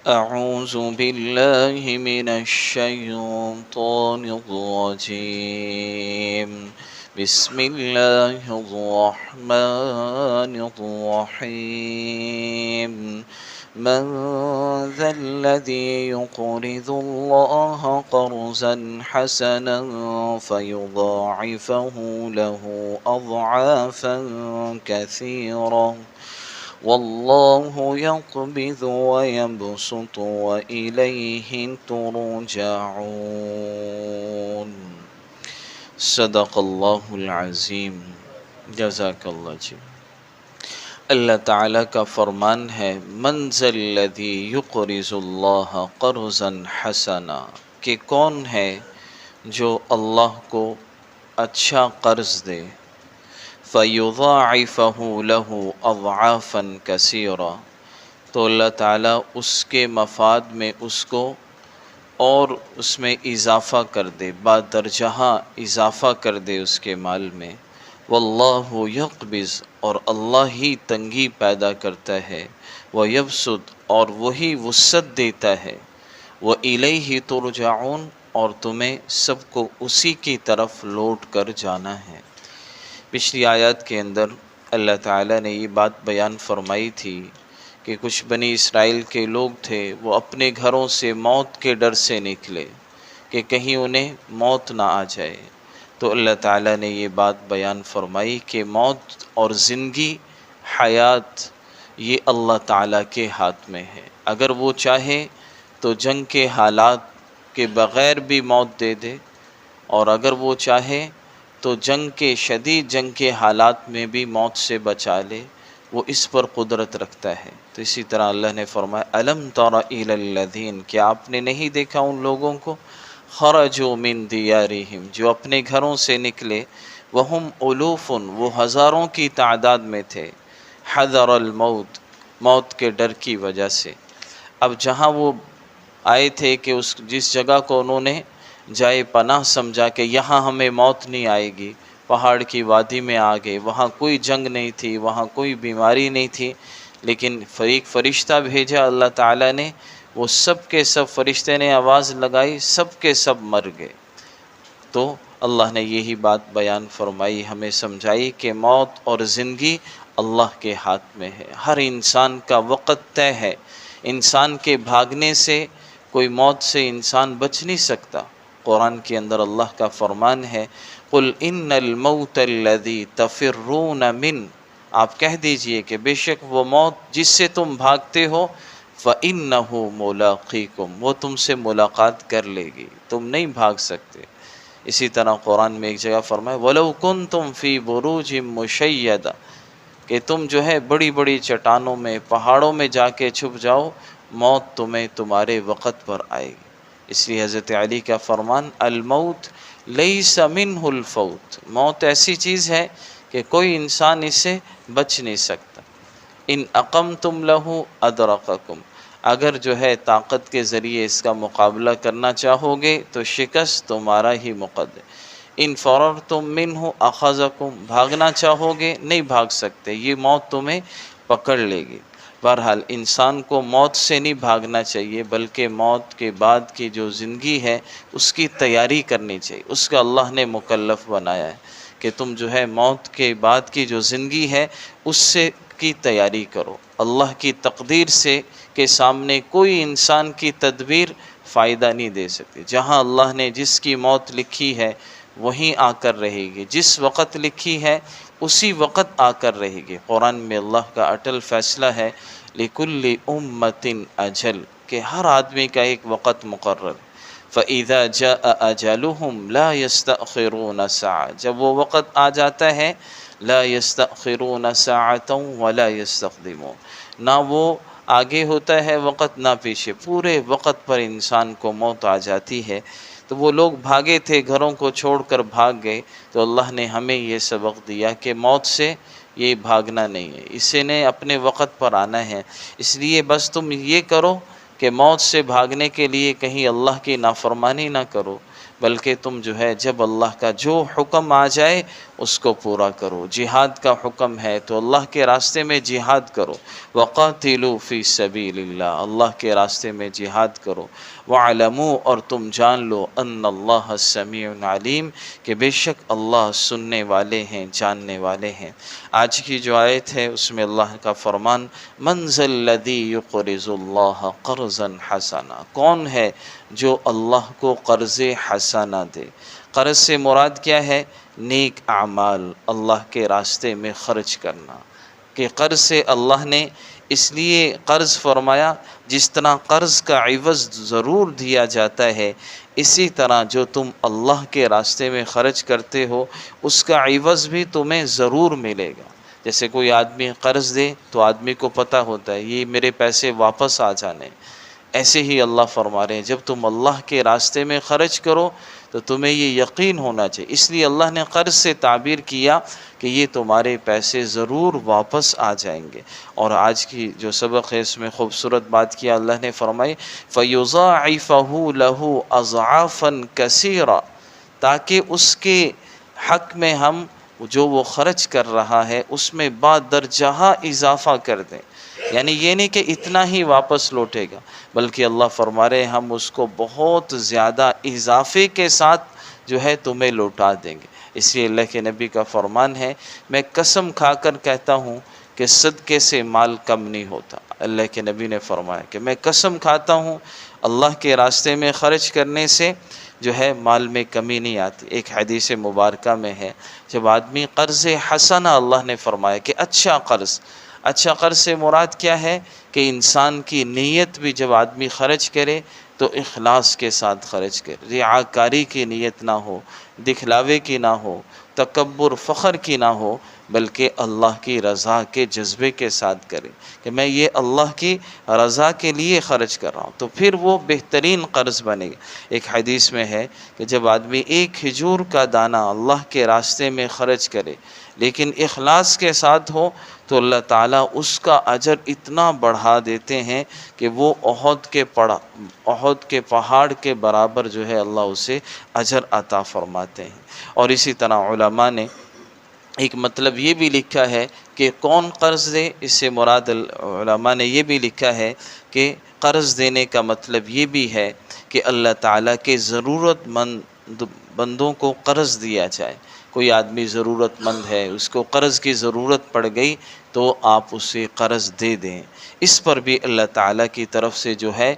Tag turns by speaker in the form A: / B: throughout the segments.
A: أعوذ بالله من الشيطان الرجيم. بسم الله الرحمن الرحيم. من ذا الذي يقرض الله قرضا حسنا فيضاعفه له أضعافا كثيرة والله يقبض ويبسط وإليه ترجعون. صدق اللہ العظیم. جزاک اللہ جی. اللہ تعالیٰ کا فرمان ہے من ذا الذی یقرض اللہ قرضا حسنا، کہ کون ہے جو اللہ کو اچھا قرض دے، فَيُضَاعِفَهُ لَهُ أَضْعَافًا كَثِيرًا، تو اللہ تعالیٰ اس کے مفاد میں اس کو اور اس میں اضافہ کر دے، بادرجہاں اضافہ کر دے اس کے مال میں. واللہ یقبض، اور اللہ ہی تنگی پیدا کرتا ہے، ویبسط، اور وہی وسعت دیتا ہے، وإلیہ ترجعون، اور تمہیں سب کو اسی کی طرف لوٹ کر جانا ہے. پچھلی آیات کے اندر اللہ تعالیٰ نے یہ بات بیان فرمائی تھی کہ کچھ بنی اسرائیل کے لوگ تھے، وہ اپنے گھروں سے موت کے ڈر سے نکلے کہ کہیں انہیں موت نہ آ جائے. تو اللہ تعالیٰ نے یہ بات بیان فرمائی کہ موت اور زندگی، حیات، یہ اللہ تعالیٰ کے ہاتھ میں ہے. اگر وہ چاہے تو جنگ کے حالات کے بغیر بھی موت دے دے، اور اگر وہ چاہے تو شدید جنگ کے حالات میں بھی موت سے بچا لے. وہ اس پر قدرت رکھتا ہے. تو اسی طرح اللہ نے فرمایا الم تر الی الذین، کیا آپ نے نہیں دیکھا ان لوگوں کو، خرجوا من دیارہم، جو اپنے گھروں سے نکلے، وہم الوف، وہ ہزاروں کی تعداد میں تھے، حذر الموت، موت کے ڈر کی وجہ سے. اب جہاں وہ آئے تھے کہ جس جگہ کو انہوں نے جائے پناہ سمجھا کہ یہاں ہمیں موت نہیں آئے گی، پہاڑ کی وادی میں آ گئے، وہاں کوئی جنگ نہیں تھی، وہاں کوئی بیماری نہیں تھی، لیکن فرشتہ بھیجا اللہ تعالیٰ نے، وہ سب کے سب فرشتے نے آواز لگائی، سب کے سب مر گئے. تو اللہ نے یہی بات بیان فرمائی، ہمیں سمجھائی کہ موت اور زندگی اللہ کے ہاتھ میں ہے. ہر انسان کا وقت طے ہے. انسان کے بھاگنے سے کوئی موت سے انسان بچ نہیں سکتا. قرآن کے اندر اللہ کا فرمان ہے قُلْ إِنَّ الْمَوْتَ الَّذِي تَفِرُّونَ مِنْ، آپ کہہ دیجئے کہ بے شک وہ موت جس سے تم بھاگتے ہو، فَإِنَّهُ مُلَاقِيكُمْ، وہ تم سے ملاقات کر لے گی، تم نہیں بھاگ سکتے. اسی طرح قرآن میں ایک جگہ فرمایا وَلَوْ كُنْتُمْ فِي بُرُوجٍ مُشَيَّدَةٍ، کہ تم جو ہے بڑی بڑی چٹانوں میں، پہاڑوں میں جا کے چھپ جاؤ، موت تمہیں تمہارے وقت پر آئے گی. اس لیے حضرت علی کا فرمان الموت لیس منہ الفوت، موت ایسی چیز ہے کہ کوئی انسان اس سے بچ نہیں سکتا. ان اقمتم لہ ادرککم، اگر جو ہے طاقت کے ذریعے اس کا مقابلہ کرنا چاہو گے تو شکست تمہارا ہی مقدر. ان فررتم منہ اخذکم، بھاگنا چاہو گے نہیں بھاگ سکتے، یہ موت تمہیں پکڑ لے گی. بہرحال انسان کو موت سے نہیں بھاگنا چاہیے، بلکہ موت کے بعد کی جو زندگی ہے اس کی تیاری کرنی چاہیے. اس کا اللہ نے مکلف بنایا ہے کہ تم جو ہے موت کے بعد کی جو زندگی ہے اس سے کی تیاری کرو. اللہ کی تقدیر سے کے سامنے کوئی انسان کی تدبیر فائدہ نہیں دے سکتی. جہاں اللہ نے جس کی موت لکھی ہے وہیں آ کر رہے گی، جس وقت لکھی ہے اسی وقت آ کر رہے گی. قرآن میں اللہ کا اٹل فیصلہ ہے لِكُلِّ أُمَّةٍ أَجَلٌ، کہ ہر آدمی کا ایک وقت مقرر. فَإِذَا جَاءَ أَجَلُهُمْ لَا يَسْتَأْخِرُونَ سَاعَةً، جب وہ وقت آ جاتا ہے لَا يَسْتَأْخِرُونَ سَاعَةً وَلَا يَسْتَقْدِمُونَ، نہ وہ آگے ہوتا ہے وقت نہ پیچھے، پورے وقت پر انسان کو موت آ جاتی ہے. تو وہ لوگ بھاگے تھے، گھروں کو چھوڑ کر بھاگ گئے، تو اللہ نے ہمیں یہ سبق دیا کہ موت سے یہ بھاگنا نہیں ہے، اسے نے اپنے وقت پر آنا ہے. اس لیے بس تم یہ کرو کہ موت سے بھاگنے کے لیے کہیں اللہ کی نافرمانی نہ کرو، بلکہ تم جو ہے جب اللہ کا جو حکم آ جائے اس کو پورا کرو۔ جہاد کا حکم ہے تو اللہ کے راستے میں جہاد کرو، وقاتلوا فی سبیل اللہ، اللہ کے راستے میں جہاد کرو، وعلموا، اور تم جان لو، ان اللہ سمیع علیم، کہ بے شک اللہ سننے والے ہیں، جاننے والے ہیں۔ آج کی جو آیت ہے اس میں اللہ کا فرمان، من ذا الذی یقرض اللہ قرضا حسنا، کون ہے جو اللہ کو قرض حسنہ دے۔ قرض سے مراد کیا ہے؟ نیک اعمال، اللہ کے راستے میں خرچ کرنا، کہ قرض سے اللہ نے اس لیے قرض فرمایا، جس طرح قرض کا عوض ضرور دیا جاتا ہے، اسی طرح جو تم اللہ کے راستے میں خرچ کرتے ہو اس کا عوض بھی تمہیں ضرور ملے گا۔ جیسے کوئی آدمی قرض دے تو آدمی کو پتہ ہوتا ہے یہ میرے پیسے واپس آ جانے، ایسے ہی اللہ فرما رہے ہیں جب تم اللہ کے راستے میں خرچ کرو تو تمہیں یہ یقین ہونا چاہیے۔ اس لیے اللہ نے قرض سے تعبیر کیا کہ یہ تمہارے پیسے ضرور واپس آ جائیں گے۔ اور آج کی جو سبق ہے اس میں خوبصورت بات کیا اللہ نے فرمائی، فَيُضَاعِفَهُ لَهُ أَضْعَافًا كَثِيرًا، تاکہ اس کے حق میں ہم جو وہ خرچ کر رہا ہے اس میں بادرجہ اضافہ کر دیں۔ یعنی یہ نہیں کہ اتنا ہی واپس لوٹے گا، بلکہ اللہ فرما رہے ہیں ہم اس کو بہت زیادہ اضافے کے ساتھ جو ہے تمہیں لوٹا دیں گے۔ اس لیے اللہ کے نبی کا فرمان ہے، میں قسم کھا کر کہتا ہوں کہ صدقے سے مال کم نہیں ہوتا۔ اللہ کے نبی نے فرمایا کہ میں قسم کھاتا ہوں اللہ کے راستے میں خرچ کرنے سے جو ہے مال میں کمی نہیں آتی۔ ایک حدیث مبارکہ میں ہے، جب آدمی قرض حسنہ، اللہ نے فرمایا کہ اچھا قرض، اچھا قرض سے مراد کیا ہے کہ انسان کی نیت بھی جب آدمی خرچ کرے تو اخلاص کے ساتھ خرچ کرے، ریاکاری کی نیت نہ ہو، دکھلاوے کی نہ ہو، تکبر فخر کی نہ ہو، بلکہ اللہ کی رضا کے جذبے کے ساتھ کرے کہ میں یہ اللہ کی رضا کے لیے خرچ کر رہا ہوں، تو پھر وہ بہترین قرض بنے گا۔ ایک حدیث میں ہے کہ جب آدمی ایک کھجور کا دانہ اللہ کے راستے میں خرچ کرے لیکن اخلاص کے ساتھ ہو تو اللہ تعالیٰ اس کا اجر اتنا بڑھا دیتے ہیں کہ وہ احد کے پہاڑ کے برابر جو ہے اللہ اسے اجر عطا فرماتے ہیں۔ اور اسی طرح علماء نے ایک مطلب یہ بھی لکھا ہے کہ کون قرض دے، اس سے مراد علماء نے یہ بھی لکھا ہے کہ قرض دینے کا مطلب یہ بھی ہے کہ اللہ تعالیٰ کے ضرورت مند بندوں کو قرض دیا جائے۔ کوئی آدمی ضرورت مند ہے، اس کو قرض کی ضرورت پڑ گئی تو آپ اسے قرض دے دیں، اس پر بھی اللہ تعالیٰ کی طرف سے جو ہے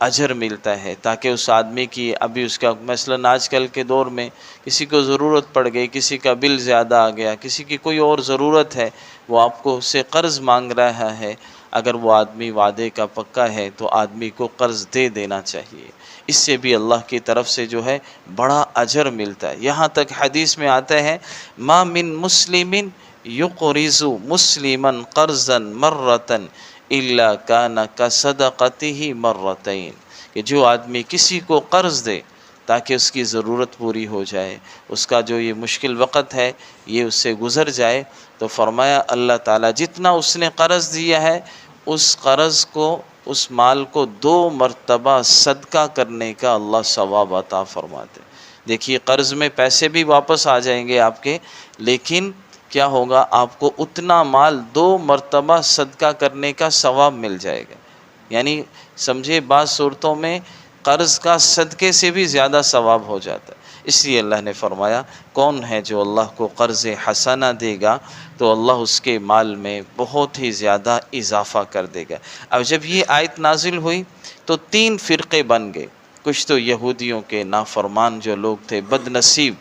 A: اجر ملتا ہے، تاکہ اس آدمی کی ابھی اس کا مثلاً آج کل کے دور میں کسی کو ضرورت پڑ گئی، کسی کا بل زیادہ آ گیا، کسی کی کوئی اور ضرورت ہے، وہ آپ کو اس سے قرض مانگ رہا ہے، اگر وہ آدمی وعدے کا پکا ہے تو آدمی کو قرض دے دینا چاہیے، اس سے بھی اللہ کی طرف سے جو ہے بڑا اجر ملتا ہے۔ یہاں تک حدیث میں آتا ہے، ما من مسلم یقرض مسلما قرضا مرۃ الا کان کصدقتہ مرتین، کہ جو آدمی کسی کو قرض دے تاکہ اس کی ضرورت پوری ہو جائے، اس کا جو یہ مشکل وقت ہے یہ اس سے گزر جائے، تو فرمایا اللہ تعالیٰ جتنا اس نے قرض دیا ہے اس قرض کو، اس مال کو 2 مرتبہ صدقہ کرنے کا اللہ ثواب عطا فرماتے۔ دیکھیے قرض میں پیسے بھی واپس آ جائیں گے آپ کے، لیکن کیا ہوگا، آپ کو اتنا مال 2 مرتبہ صدقہ کرنے کا ثواب مل جائے گا۔ یعنی سمجھے بعض صورتوں میں قرض کا صدقے سے بھی زیادہ ثواب ہو جاتا ہے۔ اس لیے اللہ نے فرمایا کون ہے جو اللہ کو قرض حسنہ دے گا تو اللہ اس کے مال میں بہت ہی زیادہ اضافہ کر دے گا۔ اب جب یہ آیت نازل ہوئی تو 3 فرقے بن گئے۔ کچھ تو یہودیوں کے نافرمان جو لوگ تھے، بد نصیب،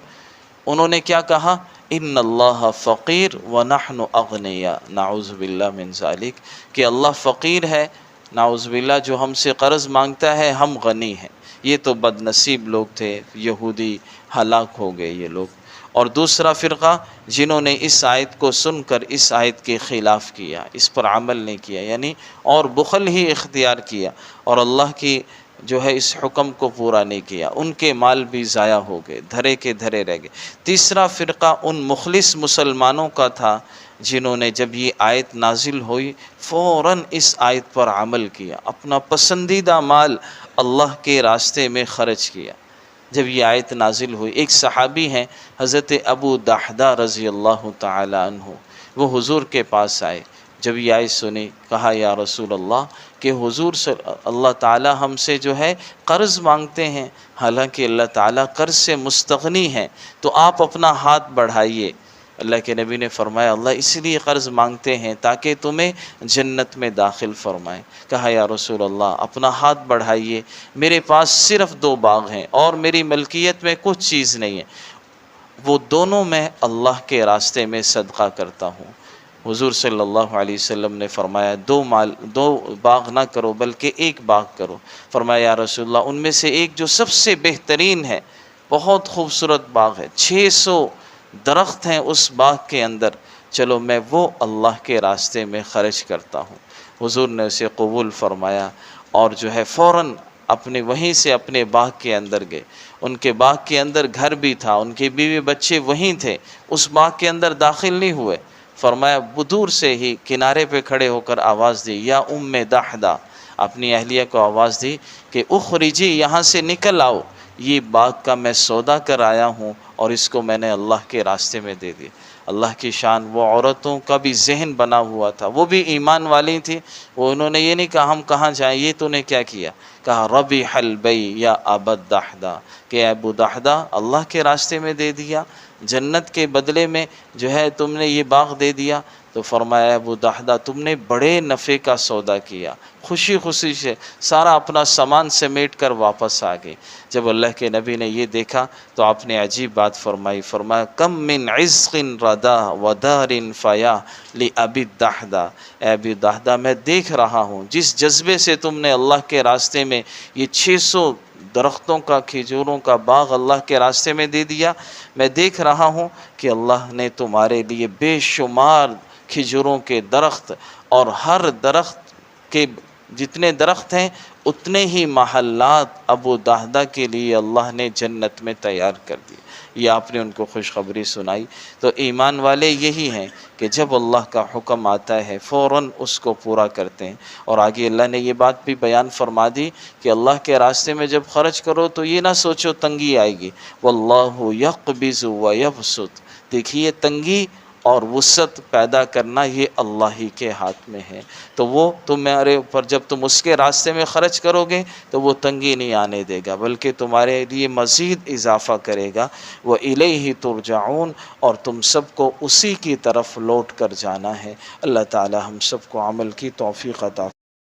A: انہوں نے کیا کہا، ان اللہ فقیر ونحن اغنیاء، نعوذ باللہ من ذالک، کہ اللہ فقیر ہے، نعوذ باللہ، جو ہم سے قرض مانگتا ہے ہم غنی ہیں۔ یہ تو بد نصیب لوگ تھے، یہودی ہلاک ہو گئے یہ لوگ۔ اور دوسرا فرقہ جنہوں نے اس آیت کو سن کر اس آیت کے خلاف کیا، اس پر عمل نہیں کیا، یعنی اور بخل ہی اختیار کیا اور اللہ کی جو ہے اس حکم کو پورا نہیں کیا، ان کے مال بھی ضائع ہو گئے، دھرے کے دھرے رہ گئے۔ تیسرا فرقہ ان مخلص مسلمانوں کا تھا جنہوں نے جب یہ آیت نازل ہوئی فوراً اس آیت پر عمل کیا، اپنا پسندیدہ مال اللہ کے راستے میں خرچ کیا۔ جب یہ آیت نازل ہوئی، ایک صحابی ہیں حضرت ابو دحدہ رضی اللہ تعالی عنہ، وہ حضور کے پاس آئے، جب یہ آیت سنی کہا یا رسول اللہ کہ حضور اللہ تعالی ہم سے جو ہے قرض مانگتے ہیں، حالانکہ اللہ تعالی قرض سے مستغنی ہے، تو آپ اپنا ہاتھ بڑھائیے۔ اللہ کے نبی نے فرمایا اللہ اس لیے قرض مانگتے ہیں تاکہ تمہیں جنت میں داخل فرمائیں۔ کہا یا رسول اللہ اپنا ہاتھ بڑھائیے، میرے پاس صرف 2 باغ ہیں اور میری ملکیت میں کچھ چیز نہیں ہے، وہ دونوں میں اللہ کے راستے میں صدقہ کرتا ہوں۔ حضور صلی اللہ علیہ وسلم نے فرمایا 2 باغ نہ کرو بلکہ 1 باغ کرو۔ فرمایا یا رسول اللہ ان میں سے ایک جو سب سے بہترین ہے، بہت خوبصورت باغ ہے، 600 درخت ہیں اس باغ کے اندر، چلو میں وہ اللہ کے راستے میں خرچ کرتا ہوں۔ حضور نے اسے قبول فرمایا اور جو ہے فوراً وہیں سے اپنے باغ کے اندر گئے۔ ان کے باغ کے اندر گھر بھی تھا، ان کے بیوی بچے وہیں تھے، اس باغ کے اندر داخل نہیں ہوئے۔ فرمایا دور سے ہی کنارے پہ کھڑے ہو کر آواز دی یا ام دحدہ، اپنی اہلیہ کو آواز دی کہ اخرجی، یہاں سے نکل آؤ، یہ باغ کا میں سودا کر آیا ہوں اور اس کو میں نے اللہ کے راستے میں دے دیا۔ اللہ کی شان، وہ عورتوں کا بھی ذہن بنا ہوا تھا، وہ بھی ایمان والی تھی، وہ انہوں نے یہ نہیں کہا ہم کہاں جائیں، یہ تو نے کیا کیا، کہا ربح البیع یا ابا دحدہ، کہ ابو دحدہ اللہ کے راستے میں دے دیا، جنت کے بدلے میں جو ہے تم نے یہ باغ دے دیا۔ تو فرمایا ابو دحدہ تم نے بڑے نفع کا سودا کیا، خوشی خوشی سے سارا اپنا سامان سمیٹ کر واپس آ گئے۔ جب اللہ کے نبی نے یہ دیکھا تو آپ نے عجیب بات فرمائی، فرمایا کم من عزق ردا ودار فیا لابی الدحدہ، اے ابی دحدہ میں دیکھ رہا ہوں جس جذبے سے تم نے اللہ کے راستے میں یہ 600 درختوں کا، کھجوروں کا باغ اللہ کے راستے میں دے دیا، میں دیکھ رہا ہوں کہ اللہ نے تمہارے لیے بے شمار کھجوروں کے درخت، اور ہر درخت کے جتنے درخت ہیں اتنے ہی محلات ابو دحدہ کے لیے اللہ نے جنت میں تیار کر دیے۔ یہ آپ نے ان کو خوشخبری سنائی۔ تو ایمان والے یہی ہیں کہ جب اللہ کا حکم آتا ہے فوراً اس کو پورا کرتے ہیں۔ اور آگے اللہ نے یہ بات بھی بیان فرما دی کہ اللہ کے راستے میں جب خرچ کرو تو یہ نہ سوچو تنگی آئے گی، واللہ یقبض ویبسط، دیکھیے تنگی اور وسعت پیدا کرنا یہ اللہ ہی کے ہاتھ میں ہے، تو وہ تمہارے اوپر جب تم اس کے راستے میں خرچ کرو گے تو وہ تنگی نہیں آنے دے گا بلکہ تمہارے لیے مزید اضافہ کرے گا۔ وَإِلَيْهِ تُرْجَعُونَ، اور تم سب کو اسی کی طرف لوٹ کر جانا ہے۔ اللہ تعالی ہم سب کو عمل کی توفیق عطا